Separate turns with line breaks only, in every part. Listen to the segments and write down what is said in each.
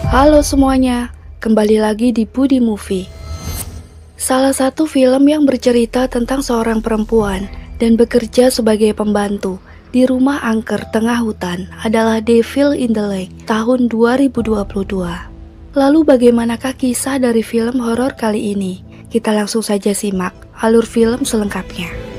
Halo semuanya, kembali lagi di Budi Movie. Salah satu film yang bercerita tentang seorang perempuan dan bekerja sebagai pembantu di rumah angker tengah hutan adalah Devil in the Lake tahun 2022. Lalu bagaimanakah kisah dari film horor kali ini? Kita langsung saja simak alur film selengkapnya.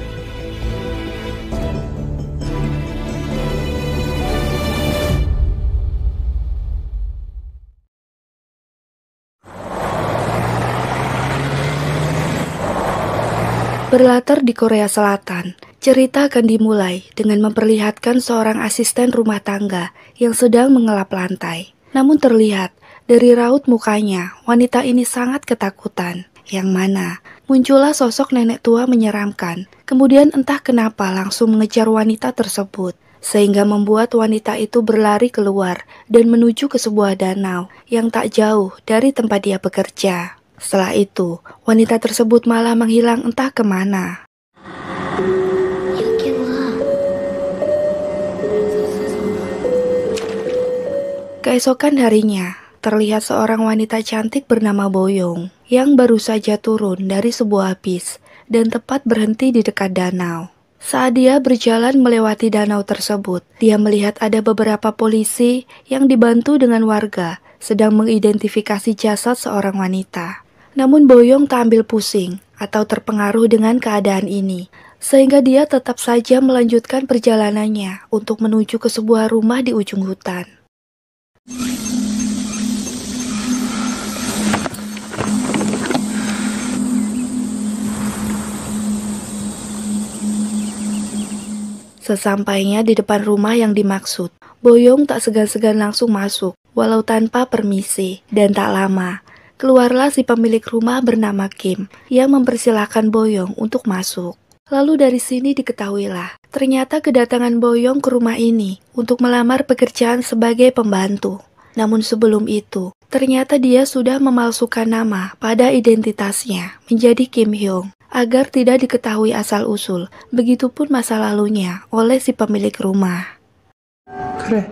Berlatar di Korea Selatan, cerita akan dimulai dengan memperlihatkan seorang asisten rumah tangga yang sedang mengelap lantai. Namun terlihat dari raut mukanya, wanita ini sangat ketakutan. Yang mana muncullah sosok nenek tua menyeramkan. Kemudian entah kenapa langsung mengejar wanita tersebut, sehingga membuat wanita itu berlari keluar dan menuju ke sebuah danau yang tak jauh dari tempat dia bekerja. Setelah itu, wanita tersebut malah menghilang entah kemana. Keesokan harinya, terlihat seorang wanita cantik bernama Boyong yang baru saja turun dari sebuah bis dan tepat berhenti di dekat danau. Saat dia berjalan melewati danau tersebut, dia melihat ada beberapa polisi yang dibantu dengan warga sedang mengidentifikasi jasad seorang wanita. Namun Boyong tak ambil pusing atau terpengaruh dengan keadaan ini, sehingga dia tetap saja melanjutkan perjalanannya untuk menuju ke sebuah rumah di ujung hutan. Sesampainya di depan rumah yang dimaksud, Boyong tak segan-segan langsung masuk, walau tanpa permisi, dan tak lama keluarlah si pemilik rumah bernama Kim yang mempersilahkan Boyong untuk masuk. Lalu dari sini diketahuilah, ternyata kedatangan Boyong ke rumah ini untuk melamar pekerjaan sebagai pembantu. Namun sebelum itu, ternyata dia sudah memalsukan nama pada identitasnya menjadi Kim Hyung agar tidak diketahui asal-usul, begitupun masa lalunya oleh si pemilik rumah.
그래.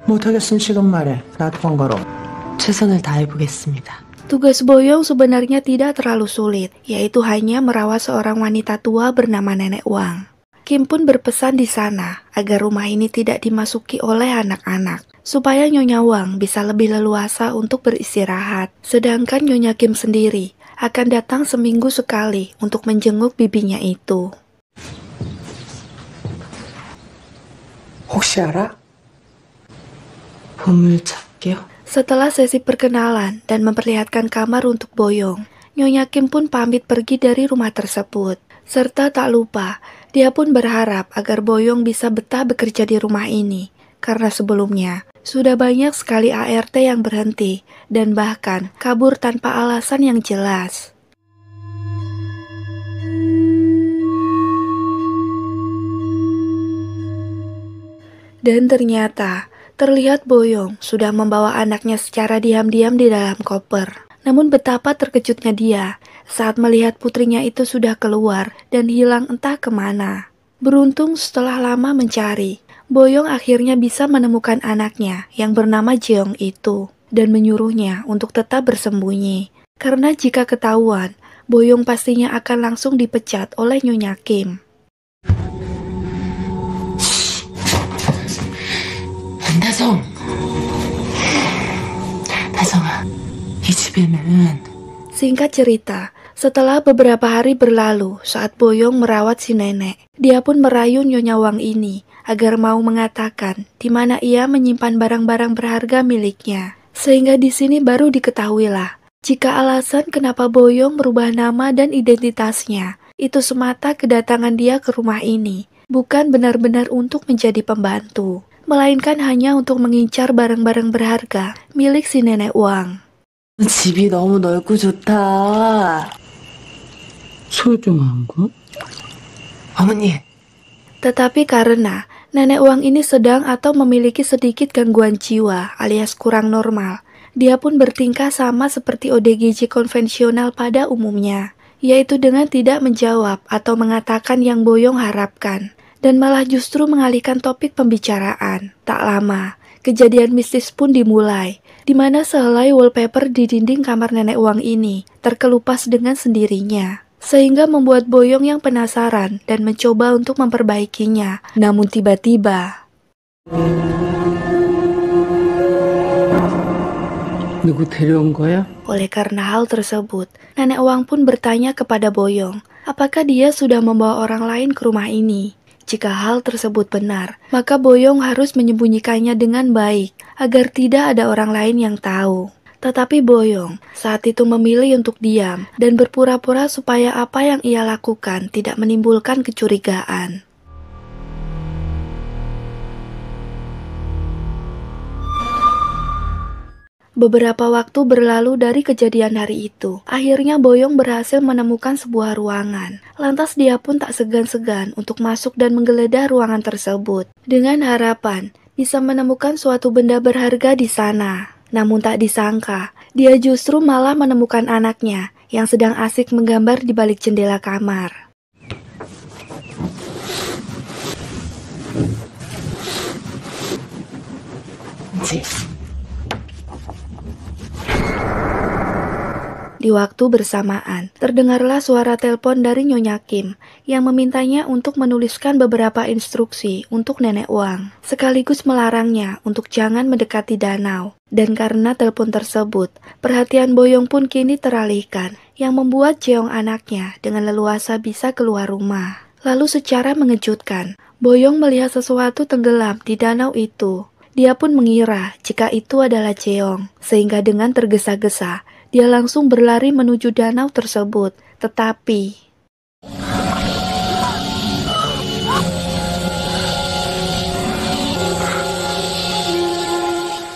못하겠으면 지금 말해. 나도 번거로워. 최선을 다해보겠습니다.
Tugas Boyong sebenarnya tidak terlalu sulit, yaitu hanya merawat seorang wanita tua bernama Nenek Wang. Kim pun berpesan di sana agar rumah ini tidak dimasuki oleh anak-anak, supaya Nyonya Wang bisa lebih leluasa untuk beristirahat. Sedangkan Nyonya Kim sendiri akan datang seminggu sekali untuk menjenguk bibinya itu.
혹시 알아? 보물찾기요?
Setelah sesi perkenalan dan memperlihatkan kamar untuk Boyong, Nyonya Kim pun pamit pergi dari rumah tersebut. Serta tak lupa, dia pun berharap agar Boyong bisa betah bekerja di rumah ini. Karena sebelumnya, sudah banyak sekali ART yang berhenti dan bahkan kabur tanpa alasan yang jelas. Dan ternyata, terlihat Boyong sudah membawa anaknya secara diam-diam di dalam koper. Namun betapa terkejutnya dia saat melihat putrinya itu sudah keluar dan hilang entah kemana. Beruntung setelah lama mencari, Boyong akhirnya bisa menemukan anaknya yang bernama Jeong itu dan menyuruhnya untuk tetap bersembunyi. Karena jika ketahuan, Boyong pastinya akan langsung dipecat oleh Nyonya Kim.
다성아, 이 집에는
Singkat cerita, setelah beberapa hari berlalu saat Boyong merawat si nenek, dia pun merayu Nyonya Wang ini agar mau mengatakan di mana ia menyimpan barang-barang berharga miliknya. Sehingga di sini baru diketahuilah jika alasan kenapa Boyong merubah nama dan identitasnya itu semata kedatangan dia ke rumah ini bukan benar-benar untuk menjadi pembantu, melainkan hanya untuk mengincar barang-barang berharga milik si nenek Wang.
집이 너무 넓고 좋다. 소중한 거? 어머니.
Tetapi karena nenek Wang ini sedang atau memiliki sedikit gangguan jiwa alias kurang normal, dia pun bertingkah sama seperti ODGJ konvensional pada umumnya, yaitu dengan tidak menjawab atau mengatakan yang Boyong harapkan, dan malah justru mengalihkan topik pembicaraan. Tak lama, Kejadian mistis pun dimulai, di mana sehelai wallpaper di dinding kamar nenek Wang ini terkelupas dengan sendirinya. Sehingga membuat Boyong yang penasaran dan mencoba untuk memperbaikinya. Namun tiba-tiba,
누구 데려온 거야?
oleh karena hal tersebut, nenek Wang pun bertanya kepada Boyong, apakah dia sudah membawa orang lain ke rumah ini. Jika hal tersebut benar, maka Boyong harus menyembunyikannya dengan baik, agar tidak ada orang lain yang tahu. Tetapi Boyong saat itu memilih untuk diam dan berpura-pura supaya apa yang ia lakukan tidak menimbulkan kecurigaan. Beberapa waktu berlalu dari kejadian hari itu. Akhirnya Boyong berhasil menemukan sebuah ruangan. Lantas dia pun tak segan-segan untuk masuk dan menggeledah ruangan tersebut. Dengan harapan bisa menemukan suatu benda berharga di sana. Namun tak disangka, dia justru malah menemukan anaknya yang sedang asik menggambar di balik jendela kamar. Di waktu bersamaan, terdengarlah suara telepon dari Nyonya Kim yang memintanya untuk menuliskan beberapa instruksi untuk Nenek Wang, sekaligus melarangnya untuk jangan mendekati danau. Dan karena telepon tersebut, perhatian Boyong pun kini teralihkan, yang membuat Jeong anaknya dengan leluasa bisa keluar rumah. Lalu secara mengejutkan, Boyong melihat sesuatu tenggelam di danau itu. Dia pun mengira jika itu adalah Jeong, sehingga dengan tergesa-gesa, dia langsung berlari menuju danau tersebut, tetapi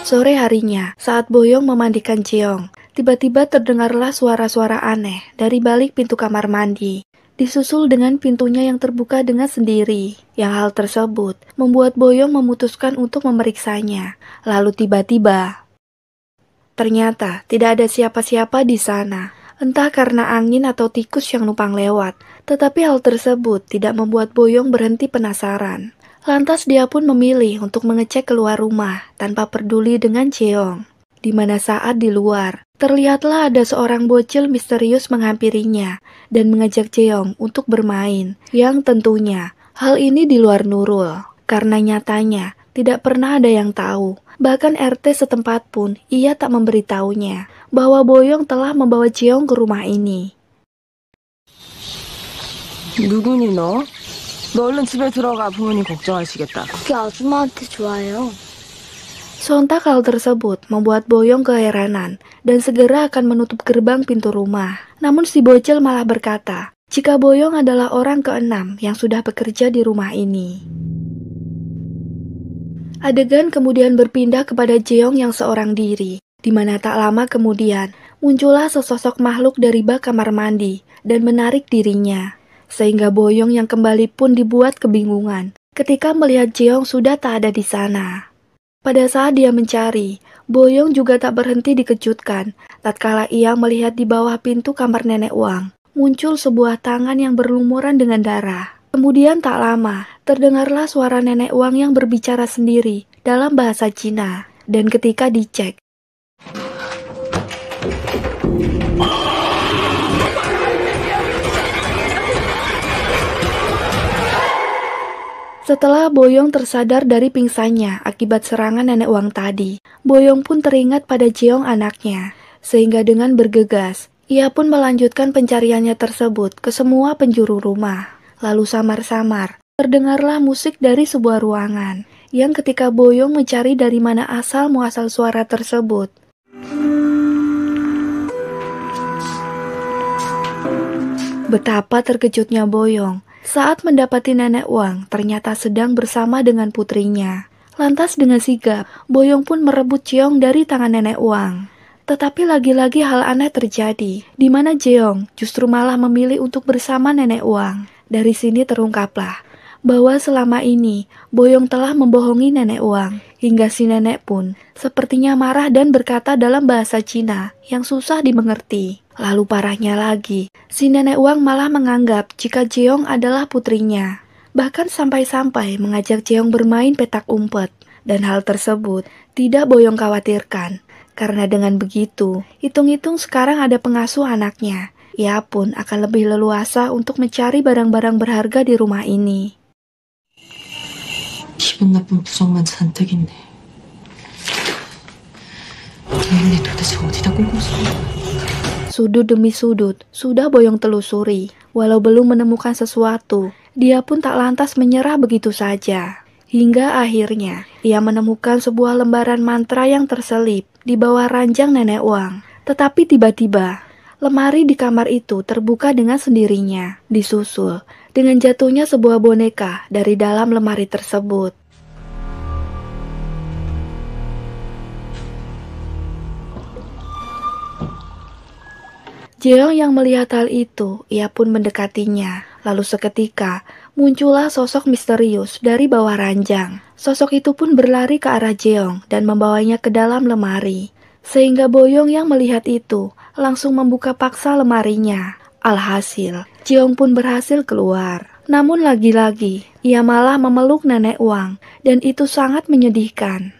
sore harinya, saat Boyong memandikan Jeong, tiba-tiba terdengarlah suara-suara aneh dari balik pintu kamar mandi, disusul dengan pintunya yang terbuka dengan sendiri. Yang hal tersebut membuat Boyong memutuskan untuk memeriksanya. Lalu tiba-tiba ternyata tidak ada siapa-siapa di sana, entah karena angin atau tikus yang numpang lewat. Tetapi hal tersebut tidak membuat Boyong berhenti penasaran. Lantas dia pun memilih untuk mengecek keluar rumah tanpa peduli dengan Jeong. Di mana saat di luar, terlihatlah ada seorang bocil misterius menghampirinya dan mengajak Jeong untuk bermain. Yang tentunya hal ini di luar Nurul, karena nyatanya tidak pernah ada yang tahu. Bahkan RT setempat pun ia tak memberitahunya bahwa Boyong telah membawa Jeong ke rumah ini.
누구니 너? 너 얼른 집에 들어가. 부모님 걱정하시겠다.
그게 아줌마한테 좋아요.
Sontak hal tersebut membuat Boyong keheranan dan segera akan menutup gerbang pintu rumah. Namun si bocil malah berkata, jika Boyong adalah orang keenam yang sudah bekerja di rumah ini. Adegan kemudian berpindah kepada Jeong yang seorang diri, di mana tak lama kemudian muncullah sesosok makhluk dari bak kamar mandi dan menarik dirinya. Sehingga Boyong yang kembali pun dibuat kebingungan ketika melihat Jeong sudah tak ada di sana. Pada saat dia mencari, Boyong juga tak berhenti dikejutkan tatkala ia melihat di bawah pintu kamar Nenek Wang muncul sebuah tangan yang berlumuran dengan darah. Kemudian tak lama, terdengarlah suara Nenek Wang yang berbicara sendiri dalam bahasa Cina. Dan ketika dicek, setelah Boyong tersadar dari pingsannya akibat serangan Nenek Wang tadi, Boyong pun teringat pada Jeong anaknya. Sehingga dengan bergegas, ia pun melanjutkan pencariannya tersebut ke semua penjuru rumah. Lalu samar-samar, terdengarlah musik dari sebuah ruangan, yang ketika Boyong mencari dari mana asal muasal suara tersebut, betapa terkejutnya Boyong saat mendapati Nenek Wang ternyata sedang bersama dengan putrinya. Lantas dengan sigap, Boyong pun merebut Jeong dari tangan Nenek Wang. Tetapi lagi-lagi hal aneh terjadi, di mana Jeong justru malah memilih untuk bersama Nenek Wang. Dari sini terungkaplah bahwa selama ini Boyong telah membohongi Nenek Wang, hingga si nenek pun sepertinya marah dan berkata dalam bahasa Cina yang susah dimengerti. Lalu parahnya lagi, si Nenek Wang malah menganggap jika Jeong adalah putrinya. Bahkan sampai-sampai mengajak Jeong bermain petak umpet. Dan hal tersebut tidak Boyong khawatirkan, karena dengan begitu, hitung-hitung sekarang ada pengasuh anaknya. Ia pun akan lebih leluasa untuk mencari barang-barang berharga di rumah ini.
기분 나쁜 부정만 잔뜩 있네. 얘네 도대체 어디다 꽁꽁 숨은 거야?
Sudut demi sudut, sudah Boyong telusuri. Walau belum menemukan sesuatu, dia pun tak lantas menyerah begitu saja. Hingga akhirnya, ia menemukan sebuah lembaran mantra yang terselip di bawah ranjang Nenek Wang. Tetapi tiba-tiba, lemari di kamar itu terbuka dengan sendirinya, disusul dengan jatuhnya sebuah boneka dari dalam lemari tersebut. Jeong yang melihat hal itu, ia pun mendekatinya. Lalu seketika, muncullah sosok misterius dari bawah ranjang. Sosok itu pun berlari ke arah Jeong dan membawanya ke dalam lemari. Sehingga Boyong yang melihat itu langsung membuka paksa lemarinya. Alhasil, Jeong pun berhasil keluar. Namun lagi-lagi, ia malah memeluk Nenek Wang, dan itu sangat menyedihkan.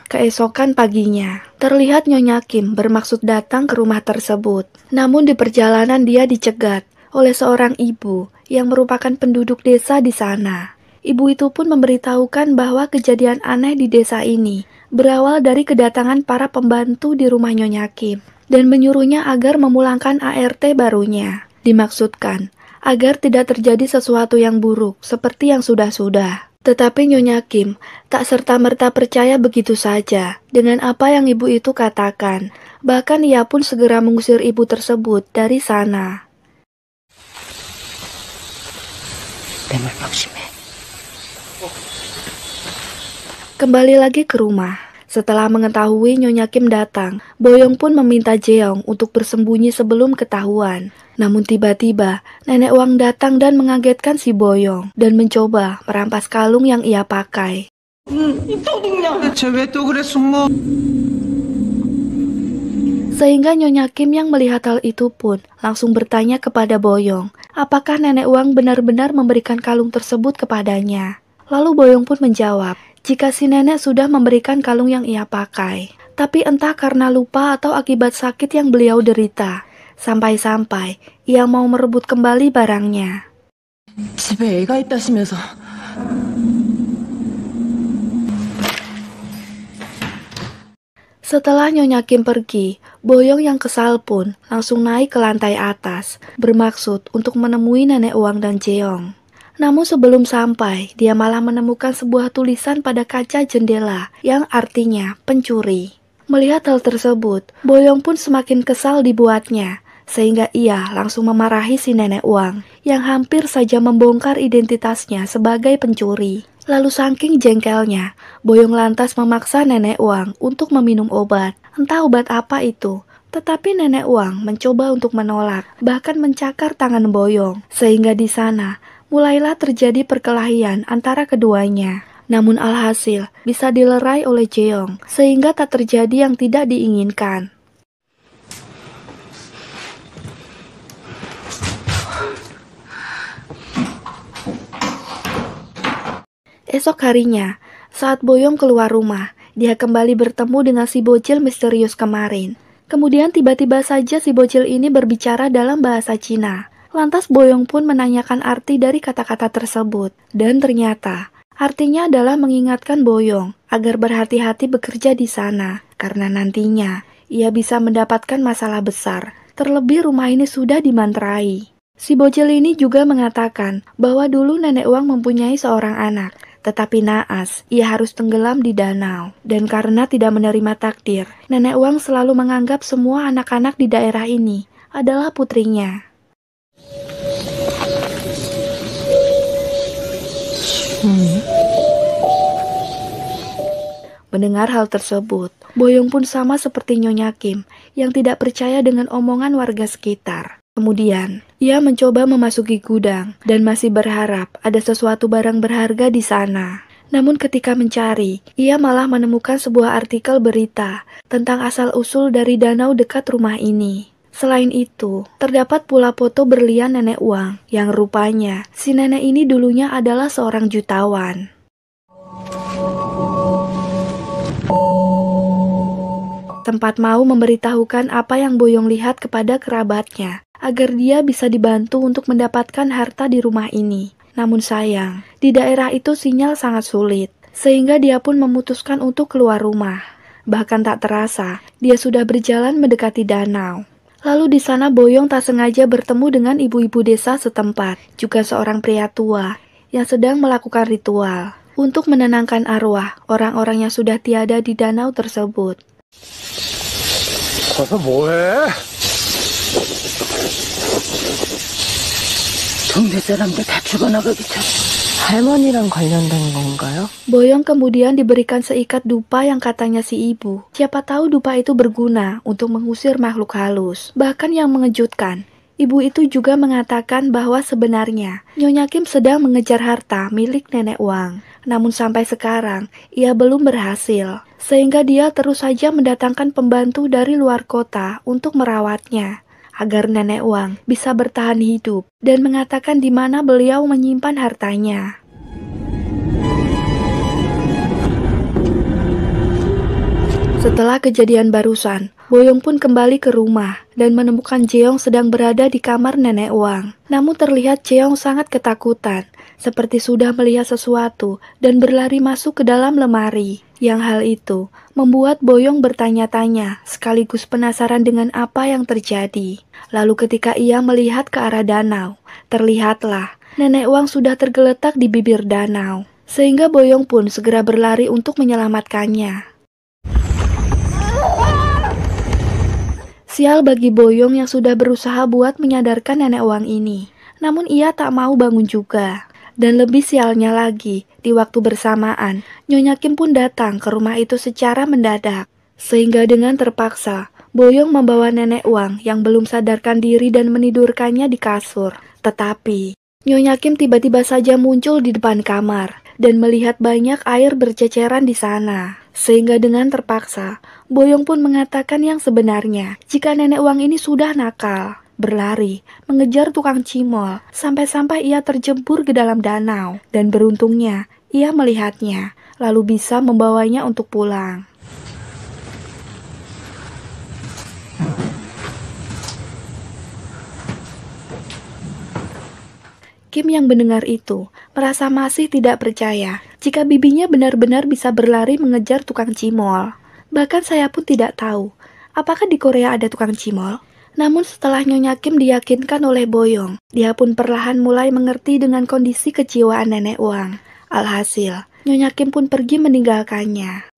Keesokan paginya, terlihat Nyonya Kim bermaksud datang ke rumah tersebut. Namun di perjalanan dia dicegat oleh seorang ibu yang merupakan penduduk desa di sana. Ibu itu pun memberitahukan bahwa kejadian aneh di desa ini berawal dari kedatangan para pembantu di rumah Nyonya Kim dan menyuruhnya agar memulangkan ART barunya. Dimaksudkan agar tidak terjadi sesuatu yang buruk seperti yang sudah-sudah. Tetapi Nyonya Kim tak serta-merta percaya begitu saja dengan apa yang ibu itu katakan. Bahkan ia pun segera mengusir ibu tersebut dari sana. Kembali lagi ke rumah. Setelah mengetahui Nyonya Kim datang, Boyong pun meminta Jeong untuk bersembunyi sebelum ketahuan. Namun tiba-tiba, Nenek Wang datang dan mengagetkan si Boyong dan mencoba merampas kalung yang ia pakai. Sehingga Nyonya Kim yang melihat hal itu pun langsung bertanya kepada Boyong, apakah Nenek Wang benar-benar memberikan kalung tersebut kepadanya. Lalu Boyong pun menjawab, jika si nenek sudah memberikan kalung yang ia pakai. Tapi entah karena lupa atau akibat sakit yang beliau derita, sampai-sampai ia mau merebut kembali barangnya.
집에 애가 있다시면서.
Setelah Nyonya Kim pergi, Boyong yang kesal pun langsung naik ke lantai atas, bermaksud untuk menemui Nenek Wang dan Jeong. Namun sebelum sampai, dia malah menemukan sebuah tulisan pada kaca jendela yang artinya pencuri. Melihat hal tersebut, Boyong pun semakin kesal dibuatnya, sehingga ia langsung memarahi si Nenek Wang yang hampir saja membongkar identitasnya sebagai pencuri. Lalu saking jengkelnya, Boyong lantas memaksa Nenek Wang untuk meminum obat, entah obat apa itu. Tetapi Nenek Wang mencoba untuk menolak, bahkan mencakar tangan Boyong, sehingga di sana mulailah terjadi perkelahian antara keduanya. Namun alhasil bisa dilerai oleh Jeong, sehingga tak terjadi yang tidak diinginkan. Esok harinya, saat Boyong keluar rumah, dia kembali bertemu dengan si bocil misterius kemarin. Kemudian tiba-tiba saja si bocil ini berbicara dalam bahasa Cina. Lantas Boyong pun menanyakan arti dari kata-kata tersebut. Dan ternyata, artinya adalah mengingatkan Boyong agar berhati-hati bekerja di sana. Karena nantinya, ia bisa mendapatkan masalah besar. Terlebih rumah ini sudah dimantrai. Si bocil ini juga mengatakan bahwa dulu Nenek Wang mempunyai seorang anak. Tetapi naas, ia harus tenggelam di danau. Dan karena tidak menerima takdir, Nenek Wang selalu menganggap semua anak-anak di daerah ini adalah putrinya. Mendengar hal tersebut, Boyong pun sama seperti Nyonya Kim yang tidak percaya dengan omongan warga sekitar. Kemudian, ia mencoba memasuki gudang dan masih berharap ada sesuatu barang berharga di sana. Namun ketika mencari, ia malah menemukan sebuah artikel berita tentang asal-usul dari danau dekat rumah ini. Selain itu, terdapat pula foto berlian nenek Wang, yang rupanya si nenek ini dulunya adalah seorang jutawan. Sempat mau memberitahukan apa yang Boyong lihat kepada kerabatnya, agar dia bisa dibantu untuk mendapatkan harta di rumah ini. Namun sayang, di daerah itu sinyal sangat sulit, sehingga dia pun memutuskan untuk keluar rumah. Bahkan tak terasa, dia sudah berjalan mendekati danau. Lalu di sana Boyong tak sengaja bertemu dengan ibu-ibu desa setempat, juga seorang pria tua yang sedang melakukan ritual untuk menenangkan arwah orang-orang yang sudah tiada di danau tersebut.
거기서 뭐해? 동네 사람들 다 죽어나가기 전
할머니랑 관련된 건가요?
Boyong kemudian diberikan seikat dupa yang katanya si ibu. Siapa tahu dupa itu berguna untuk mengusir makhluk halus. Bahkan yang mengejutkan, ibu itu juga mengatakan bahwa sebenarnya Nyonya Kim sedang mengejar harta milik nenek Wang. Namun sampai sekarang, ia belum berhasil. Sehingga dia terus saja mendatangkan pembantu dari luar kota untuk merawatnya, agar nenek Wang bisa bertahan hidup dan mengatakan di mana beliau menyimpan hartanya. Setelah kejadian barusan, Boyong pun kembali ke rumah dan menemukan Jeong sedang berada di kamar nenek Wang. Namun terlihat Jeong sangat ketakutan, seperti sudah melihat sesuatu dan berlari masuk ke dalam lemari. Yang hal itu membuat Boyong bertanya-tanya sekaligus penasaran dengan apa yang terjadi. Lalu ketika ia melihat ke arah danau, terlihatlah nenek Wang sudah tergeletak di bibir danau. Sehingga Boyong pun segera berlari untuk menyelamatkannya. Sial bagi Boyong yang sudah berusaha buat menyadarkan nenek Wang ini. Namun ia tak mau bangun juga. Dan lebih sialnya lagi, di waktu bersamaan, Nyonya Kim pun datang ke rumah itu secara mendadak. Sehingga dengan terpaksa, Boyong membawa nenek Wang yang belum sadarkan diri dan menidurkannya di kasur. Tetapi, Nyonya Kim tiba-tiba saja muncul di depan kamar dan melihat banyak air berceceran di sana. Sehingga dengan terpaksa, Boyong pun mengatakan yang sebenarnya jika nenek Wang ini sudah nakal. Berlari, mengejar tukang cimol, sampai-sampai ia terjebur ke dalam danau. Dan beruntungnya, ia melihatnya, lalu bisa membawanya untuk pulang. Kim yang mendengar itu, merasa masih tidak percaya jika bibinya benar-benar bisa berlari mengejar tukang cimol. Bahkan saya pun tidak tahu, apakah di Korea ada tukang cimol? Namun setelah Nyonya Kim diyakinkan oleh Boyong, dia pun perlahan mulai mengerti dengan kondisi kejiwaan nenek Wang. Alhasil, Nyonya Kim pun pergi meninggalkannya.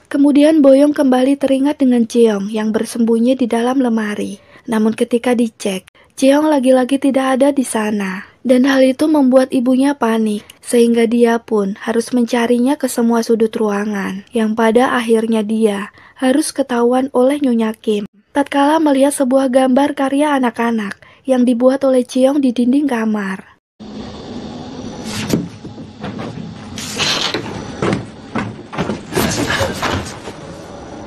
Kemudian Boyong kembali teringat dengan Jeong yang bersembunyi di dalam lemari. Namun ketika dicek, Jeong lagi-lagi tidak ada di sana. Dan hal itu membuat ibunya panik, sehingga dia pun harus mencarinya ke semua sudut ruangan, yang pada akhirnya dia harus ketahuan oleh Nyonya Kim. Tatkala melihat sebuah gambar karya anak-anak yang dibuat oleh Jeong di dinding kamar.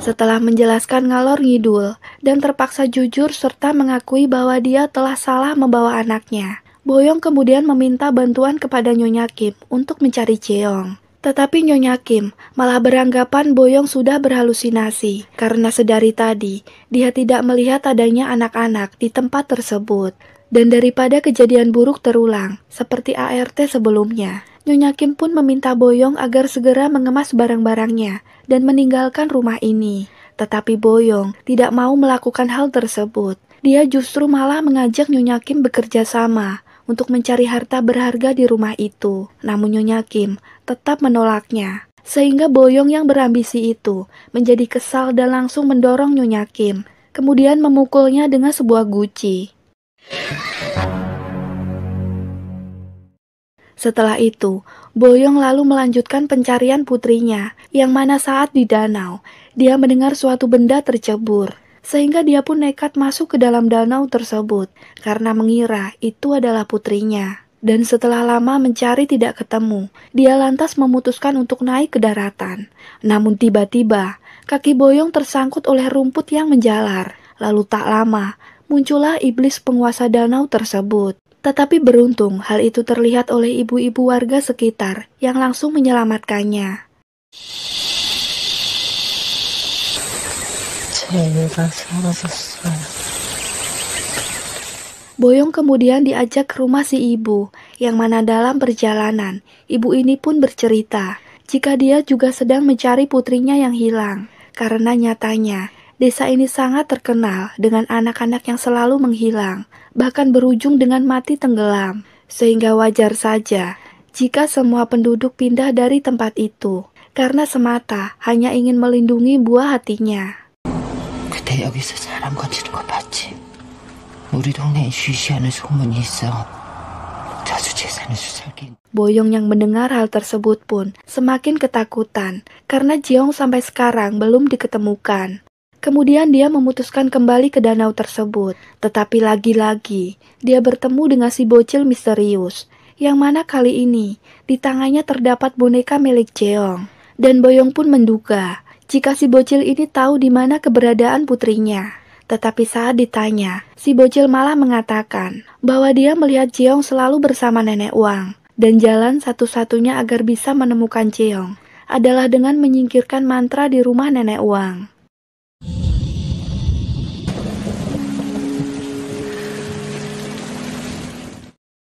Setelah menjelaskan ngalor ngidul dan terpaksa jujur serta mengakui bahwa dia telah salah membawa anaknya, Boyong kemudian meminta bantuan kepada Nyonya Kim untuk mencari Jeong. Tetapi Nyonya Kim malah beranggapan Boyong sudah berhalusinasi karena sedari tadi dia tidak melihat adanya anak-anak di tempat tersebut. Dan daripada kejadian buruk terulang seperti ART sebelumnya, Nyonya Kim pun meminta Boyong agar segera mengemas barang-barangnya dan meninggalkan rumah ini. Tetapi Boyong tidak mau melakukan hal tersebut. Dia justru malah mengajak Nyonya Kim bekerja sama untuk mencari harta berharga di rumah itu. Namun Nyonya Kim tetap menolaknya. Sehingga Boyong yang berambisi itu menjadi kesal dan langsung mendorong Nyonya Kim. Kemudian memukulnya dengan sebuah guci. Setelah itu, Boyong lalu melanjutkan pencarian putrinya, yang mana saat di danau, dia mendengar suatu benda tercebur. Sehingga dia pun nekat masuk ke dalam danau tersebut, karena mengira itu adalah putrinya. Dan setelah lama mencari tidak ketemu, dia lantas memutuskan untuk naik ke daratan. Namun tiba-tiba, Kaki Boyong tersangkut oleh rumput yang menjalar. Lalu tak lama, muncullah iblis penguasa danau tersebut. Tetapi beruntung hal itu terlihat oleh ibu-ibu warga sekitar yang langsung menyelamatkannya. Boyong kemudian diajak ke rumah si ibu, yang mana dalam perjalanan, ibu ini pun bercerita jika dia juga sedang mencari putrinya yang hilang. Karena nyatanya, desa ini sangat terkenal dengan anak-anak yang selalu menghilang, bahkan berujung dengan mati tenggelam. Sehingga wajar saja jika semua penduduk pindah dari tempat itu, karena semata hanya ingin melindungi buah hatinya.
그때 여기서 사람 건지는 거 봤지? 우리 동네에 쉬쉬하는 소문이 있어. 자주 재산을 수살긴.
Boyong yang mendengar hal tersebut pun semakin ketakutan karena Jeong sampai sekarang belum diketemukan. Kemudian dia memutuskan kembali ke danau tersebut, tetapi lagi-lagi dia bertemu dengan si bocil misterius, yang mana kali ini di tangannya terdapat boneka milik Jeong. Dan Boyong pun menduga jika si bocil ini tahu di mana keberadaan putrinya. Tetapi saat ditanya, si bocil malah mengatakan bahwa dia melihat Jeong selalu bersama nenek Wang, dan jalan satu-satunya agar bisa menemukan Jeong adalah dengan menyingkirkan mantra di rumah nenek Wang.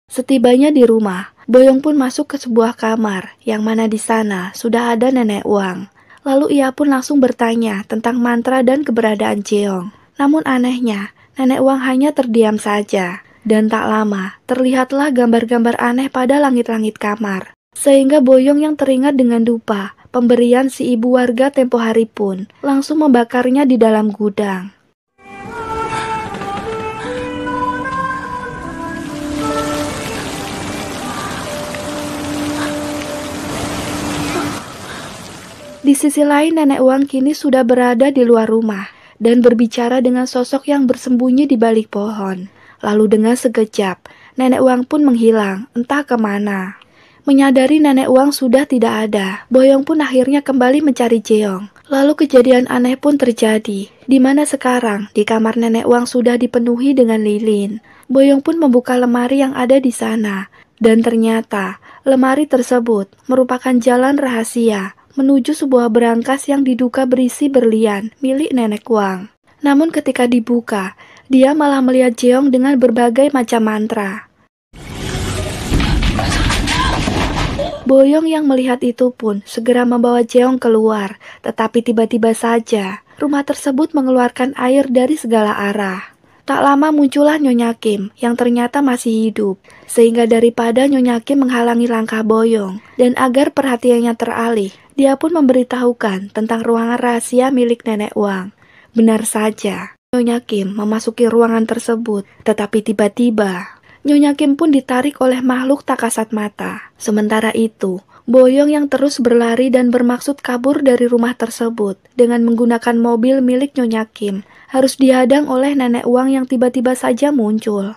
Setibanya di rumah, Boyong pun masuk ke sebuah kamar, yang mana di sana sudah ada nenek Wang. Lalu ia pun langsung bertanya tentang mantra dan keberadaan Jeong. Namun anehnya, nenek Wang hanya terdiam saja. Dan tak lama, terlihatlah gambar-gambar aneh pada langit-langit kamar. Sehingga Boyong yang teringat dengan dupa pemberian si ibu warga tempo hari pun langsung membakarnya di dalam gudang. Di sisi lain, nenek Wang kini sudah berada di luar rumah dan berbicara dengan sosok yang bersembunyi di balik pohon. Lalu dengan sekejap, nenek Wang pun menghilang, entah kemana. Menyadari nenek Wang sudah tidak ada, Boyong pun akhirnya kembali mencari Jeong. Lalu kejadian aneh pun terjadi, di mana sekarang di kamar nenek Wang sudah dipenuhi dengan lilin. Boyong pun membuka lemari yang ada di sana, dan ternyata lemari tersebut merupakan jalan rahasia menuju sebuah berangkas yang diduga berisi berlian milik nenek Wang. Namun ketika dibuka, dia malah melihat Jeong dengan berbagai macam mantra. Boyong yang melihat itu pun segera membawa Jeong keluar, tetapi tiba-tiba saja rumah tersebut mengeluarkan air dari segala arah. Tak lama muncullah Nyonya Kim yang ternyata masih hidup, sehingga daripada Nyonya Kim menghalangi langkah Boyong dan agar perhatiannya teralih, dia pun memberitahukan tentang ruangan rahasia milik nenek Wang. Benar saja, Nyonya Kim memasuki ruangan tersebut, tetapi tiba-tiba Nyonya Kim pun ditarik oleh makhluk tak kasat mata. Sementara itu, Boyong yang terus berlari dan bermaksud kabur dari rumah tersebut dengan menggunakan mobil milik Nyonya Kim harus dihadang oleh nenek Wang yang tiba-tiba saja muncul.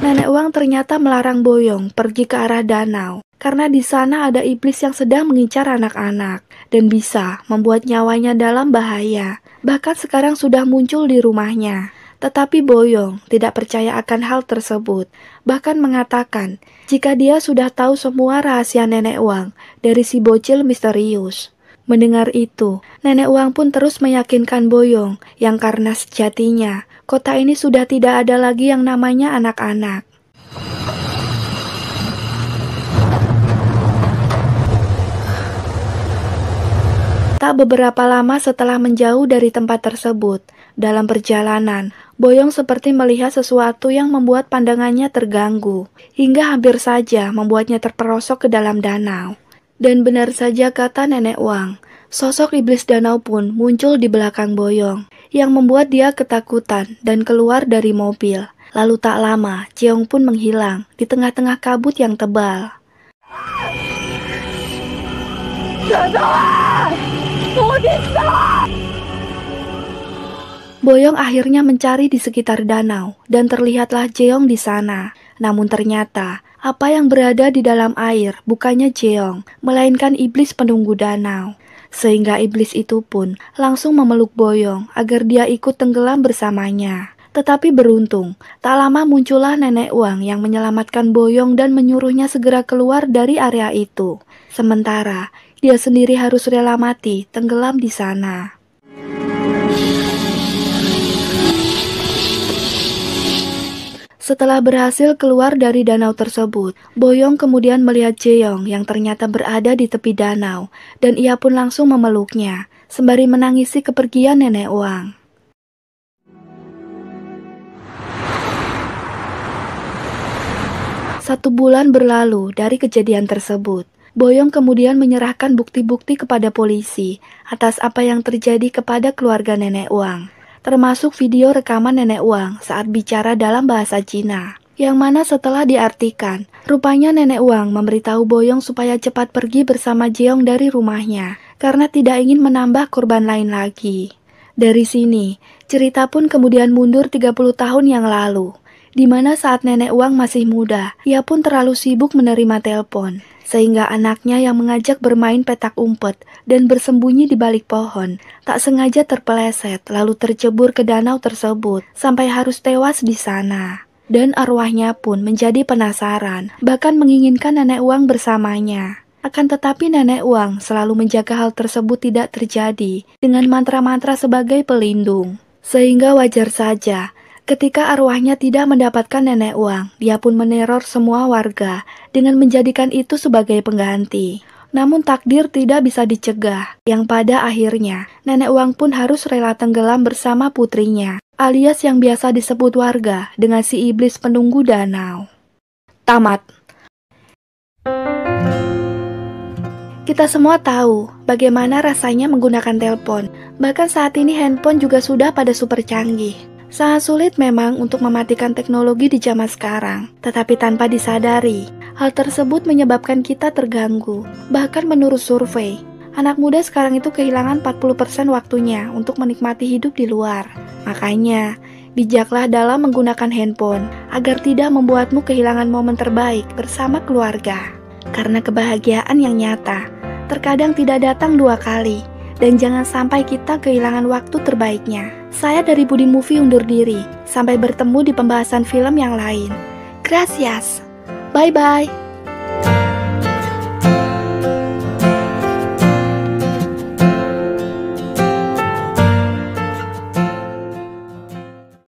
Nenek Wang ternyata melarang Boyong pergi ke arah danau karena di sana ada iblis yang sedang mengincar anak-anak dan bisa membuat nyawanya dalam bahaya. Bahkan sekarang sudah muncul di rumahnya. Tetapi Boyong tidak percaya akan hal tersebut, bahkan mengatakan jika dia sudah tahu semua rahasia nenek Wang dari si bocil misterius. Mendengar itu, nenek Wang pun terus meyakinkan Boyong yang karena sejatinya kota ini sudah tidak ada lagi yang namanya anak-anak. Tak beberapa lama setelah menjauh dari tempat tersebut, dalam perjalanan, Boyong seperti melihat sesuatu yang membuat pandangannya terganggu, hingga hampir saja membuatnya terperosok ke dalam danau. Dan benar saja kata nenek Wang, sosok iblis danau pun muncul di belakang Boyong, yang membuat dia ketakutan dan keluar dari mobil. Lalu tak lama, Jeong pun menghilang di tengah-tengah kabut yang tebal. Boyong akhirnya mencari di sekitar danau dan terlihatlah Jeong di sana. Namun ternyata Apa yang berada di dalam air bukannya Jeong, melainkan iblis penunggu danau. Sehingga iblis itu pun langsung memeluk Boyong agar dia ikut tenggelam bersamanya. Tetapi beruntung, tak lama muncullah Nenek Wang yang menyelamatkan Boyong dan menyuruhnya segera keluar dari area itu. Sementara, dia sendiri harus rela mati tenggelam di sana. Setelah berhasil keluar dari danau tersebut, Boyong kemudian melihat Jeong yang ternyata berada di tepi danau, dan ia pun langsung memeluknya, sembari menangisi kepergian Nenek Wang. Satu bulan berlalu dari kejadian tersebut. Boyong kemudian menyerahkan bukti-bukti kepada polisi atas apa yang terjadi kepada keluarga Nenek Wang, termasuk video rekaman Nenek Wang saat bicara dalam bahasa Cina, yang mana setelah diartikan, rupanya Nenek Wang memberitahu Boyong supaya cepat pergi bersama Jeong dari rumahnya, karena tidak ingin menambah korban lain lagi. Dari sini, cerita pun kemudian mundur 30 tahun yang lalu, di mana saat Nenek Wang masih muda, ia pun terlalu sibuk menerima telepon, sehingga anaknya yang mengajak bermain petak umpet dan bersembunyi di balik pohon, tak sengaja terpeleset lalu tercebur ke danau tersebut sampai harus tewas di sana. Dan arwahnya pun menjadi penasaran, bahkan menginginkan Nenek Wang bersamanya. Akan tetapi Nenek Wang selalu menjaga hal tersebut tidak terjadi dengan mantra-mantra sebagai pelindung. Sehingga wajar saja, ketika arwahnya tidak mendapatkan Nenek Wang, dia pun meneror semua warga dengan menjadikan itu sebagai pengganti. Namun takdir tidak bisa dicegah, yang pada akhirnya Nenek Wang pun harus rela tenggelam bersama putrinya, alias yang biasa disebut warga dengan si iblis penunggu danau. Tamat. Kita semua tahu bagaimana rasanya menggunakan telepon, bahkan saat ini handphone juga sudah pada super canggih. Sangat sulit memang untuk mematikan teknologi di zaman sekarang, tetapi tanpa disadari, hal tersebut menyebabkan kita terganggu. Bahkan menurut survei, anak muda sekarang itu kehilangan 40% waktunya untuk menikmati hidup di luar. Makanya, bijaklah dalam menggunakan handphone agar tidak membuatmu kehilangan momen terbaik bersama keluarga. Karena kebahagiaan yang nyata terkadang tidak datang 2 kali. Dan jangan sampai kita kehilangan waktu terbaiknya. Saya dari Budi Movie undur diri. Sampai bertemu di pembahasan film yang lain. Gracias. Bye-bye.